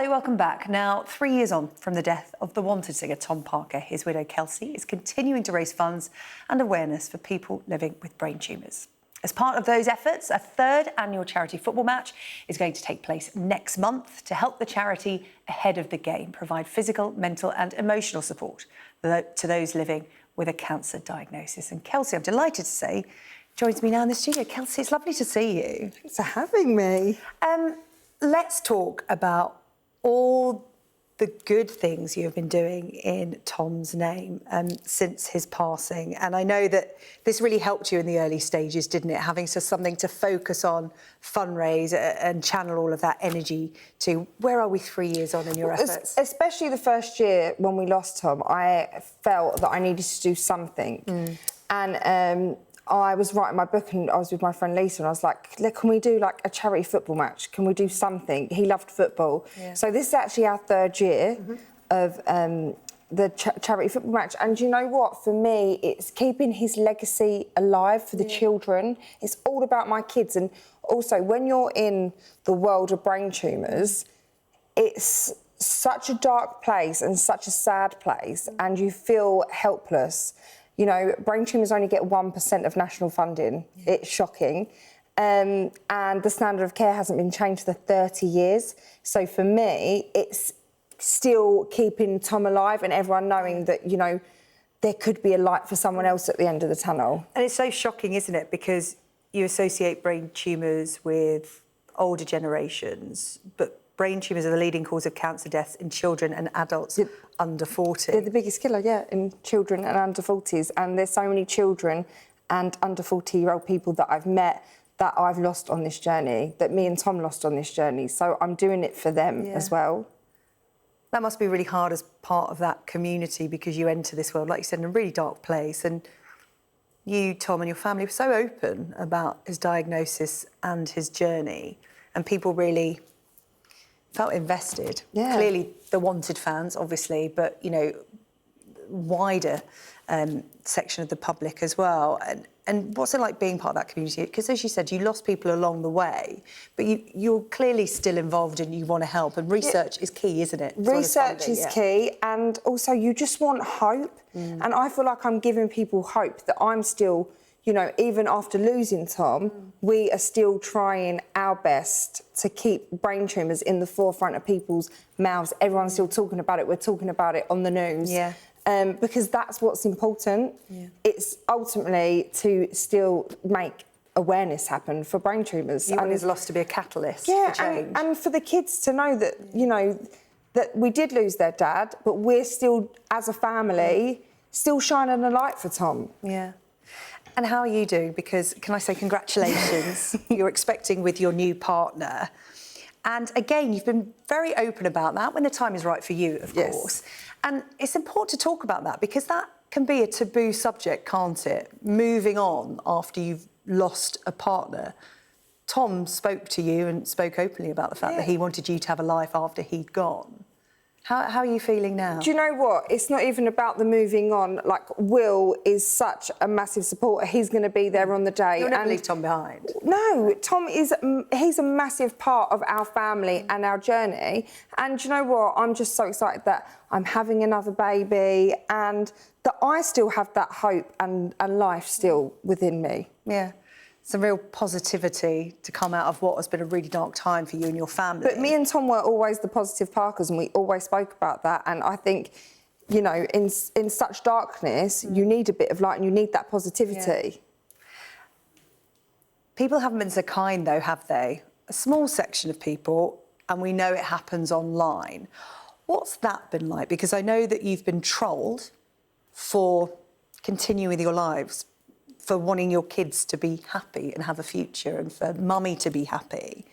Hello, welcome back. Now, 3 years on from the death of the wanted singer Tom Parker, his widow Kelsey is continuing to raise funds and awareness for people living with brain tumours. As part of those efforts, a third annual charity football match is going to take place next month to help the charity ahead of the game provide physical, mental and emotional support to those living with a cancer diagnosis. And Kelsey, I'm delighted to say, joins me now in the studio. Kelsey, it's lovely to see you. Thanks for having me. Let's talk about all the good things you have been doing in Tom's name since his passing. And I know that this really helped you in the early stages, didn't it? Having something to focus on, fundraise and channel all of that energy to. Where are we 3 years on in your efforts? Especially the first year when we lost Tom, I felt that I needed to do something. And I was writing my book and I was with my friend Lisa and I was like, look, can we do like a charity football match? Can we do something? He loved football. Yeah. So this is actually our third year of the charity football match. And you know what? For me, it's keeping his legacy alive for the children. It's all about my kids. And also, when you're in the world of brain tumours, it's such a dark place and such a sad place and you feel helpless. You know, brain tumours only get 1% of national funding. Yeah. It's shocking. And the standard of care hasn't been changed for 30 years. So for me, it's still keeping Tom alive and everyone knowing that, you know, there could be a light for someone else at the end of the tunnel. And it's so shocking, isn't it? Because you associate brain tumours with older generations, but brain tumours are the leading cause of cancer deaths in children and adults under 40. They're the biggest killer, yeah, in children and under 40s. And there's so many children and under 40-year-old people that I've met that I've lost on this journey, that me and Tom lost on this journey. So I'm doing it for them as well. That must be really hard as part of that community because you enter this world, like you said, in a really dark place. And you, Tom, and your family were so open about his diagnosis and his journey. And people really felt invested. Yeah. Clearly the wanted fans, obviously, but, you know, wider section of the public as well. And what's it like being part of that community? Because as you said, you lost people along the way, but you're clearly still involved and you want to help. And research is key, isn't it? Research is key. And also you just want hope. And I feel like I'm giving people hope that I'm still, you know, even after losing Tom, we are still trying our best to keep brain tumours in the forefront of people's mouths. Everyone's still talking about it. We're talking about it on the news. Yeah. Because that's what's important. Yeah. It's ultimately to still make awareness happen for brain tumours. You want his loss to be a catalyst for change. And for the kids to know that, you know, that we did lose their dad, but we're still, as a family, still shining a light for Tom. Yeah. And how are you doing? Because, can I say congratulations, you're expecting with your new partner. And again, you've been very open about that when the time is right for you, of course. And it's important to talk about that because that can be a taboo subject, can't it? Moving on after you've lost a partner. Tom spoke to you and spoke openly about the fact that he wanted you to have a life after he'd gone. How are you feeling now? Do you know what? It's not even about the moving on. Like, Will is such a massive supporter. He's going to be there on the day. You'll never leave Tom behind. No, Tom is, he's a massive part of our family and our journey. And do you know what? I'm just so excited that I'm having another baby and that I still have that hope and life still within me. Yeah. Some real positivity to come out of what has been a really dark time for you and your family. But me and Tom were always the positive Parkers and we always spoke about that. And I think, you know, in such darkness, you need a bit of light and you need that positivity. Yeah. People haven't been so kind, though, have they? A small section of people, and we know it happens online. What's that been like? Because I know that you've been trolled for continuing your lives, for wanting your kids to be happy and have a future and for mummy to be happy.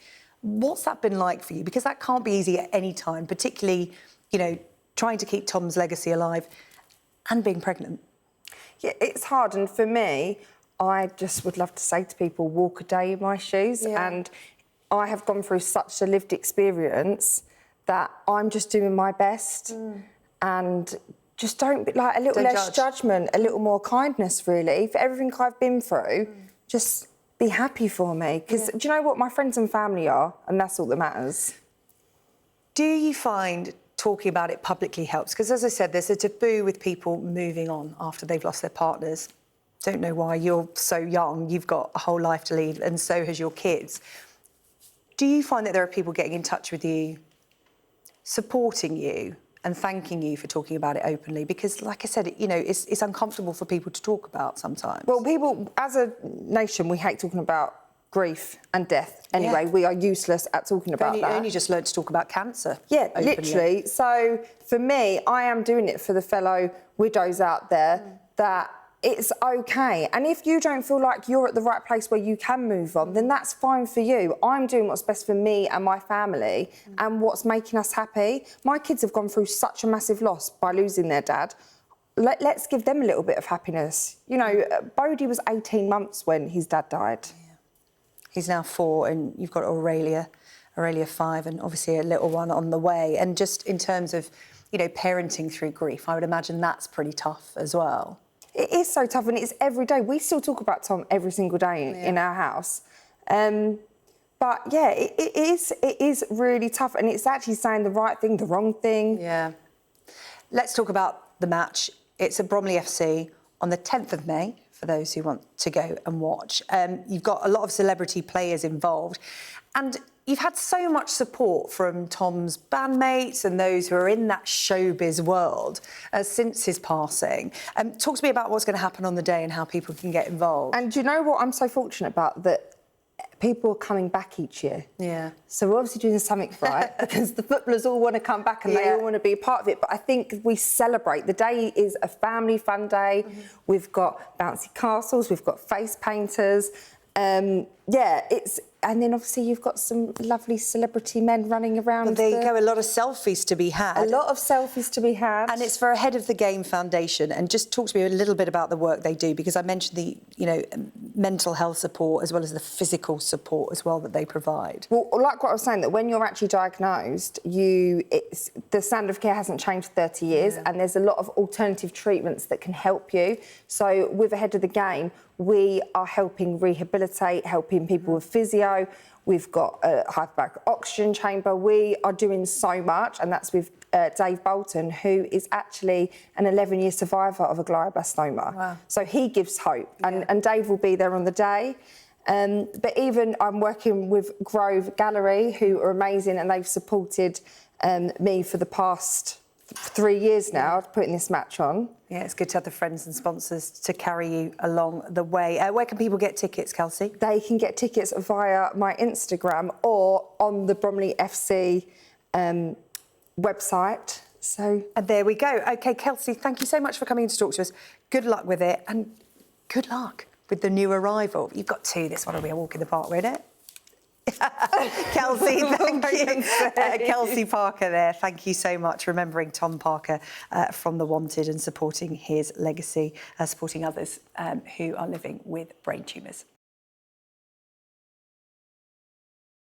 What's that been like for you? Because that can't be easy at any time, particularly, you know, trying to keep Tom's legacy alive and being pregnant. Yeah, it's hard. And for me, I just would love to say to people, walk a day in my shoes. Yeah. And I have gone through such a lived experience that I'm just doing my best and just don't be like a little less judgment, a little more kindness, really, for everything I've been through. Just be happy for me. Because do you know what? My friends and family are, and that's all that matters. Do you find talking about it publicly helps? Because, as I said, there's a taboo with people moving on after they've lost their partners. Don't know why. You're so young, you've got a whole life to lead, and so has your kids. Do you find that there are people getting in touch with you, supporting you and thanking you for talking about it openly? Because, like I said, you know, it's uncomfortable for people to talk about sometimes. Well, people, as a nation, we hate talking about grief and death. Anyway, we are useless at talking about that. Only just learned to talk about cancer. Yeah, openly. literally. So for me, I am doing it for the fellow widows out there that it's okay. And if you don't feel like you're at the right place where you can move on, then that's fine for you. I'm doing what's best for me and my family and what's making us happy. My kids have gone through such a massive loss by losing their dad. Let's give them a little bit of happiness. You know, Bodie was 18 months when his dad died. Yeah. He's now 4, and you've got Aurelia 5, and obviously a little one on the way. And just in terms of, you know, parenting through grief, I would imagine that's pretty tough as well. It is so tough, and it's every day. We still talk about Tom every single day in our house. But yeah, it is really tough, and it's actually saying the right thing, the wrong thing. Yeah. Let's talk about the match. It's at Bromley FC on the 10th of May, for those who want to go and watch. You've got a lot of celebrity players involved, and you've had so much support from Tom's bandmates and those who are in that showbiz world since his passing. Talk to me about what's going to happen on the day and how people can get involved. And do you know what I'm so fortunate about? That people are coming back each year. Yeah. So we're obviously doing something right because the footballers all want to come back and they all want to be a part of it. But I think we celebrate. The day is a family fun day. We've got bouncy castles. We've got face painters. And then obviously you've got some lovely celebrity men running around. Well, there you go, a lot of selfies to be had. A lot of selfies to be had. And it's for Ahead of the Game Foundation. And just talk to me a little bit about the work they do, because I mentioned the, you know, mental health support as well as the physical support as well that they provide. Well, like what I was saying, that when you're actually diagnosed, the standard of care hasn't changed 30 years, and there's a lot of alternative treatments that can help you. So with Ahead of the Game, we are helping rehabilitate, helping people with physio. We've got a hyperbaric oxygen chamber. We are doing so much, and that's with Dave Bolton, who is actually an 11-year survivor of a glioblastoma. Wow. So he gives hope, and Dave will be there on the day. But even I'm working with Grove Gallery, who are amazing, and they've supported me for the past 3 years now, putting this match on. Yeah, it's good to have the friends and sponsors to carry you along the way. Where can people get tickets, Kelsey? They can get tickets via my Instagram or on the Bromley FC website. So, and there we go. OK, Kelsey, thank you so much for coming in to talk to us. Good luck with it, and good luck with the new arrival. You've got 2. This one will be a walk in the park, won't it? Kelsey, thank you. Kelsey Parker there, thank you so much. Remembering Tom Parker from The Wanted and supporting his legacy, supporting others who are living with brain tumours.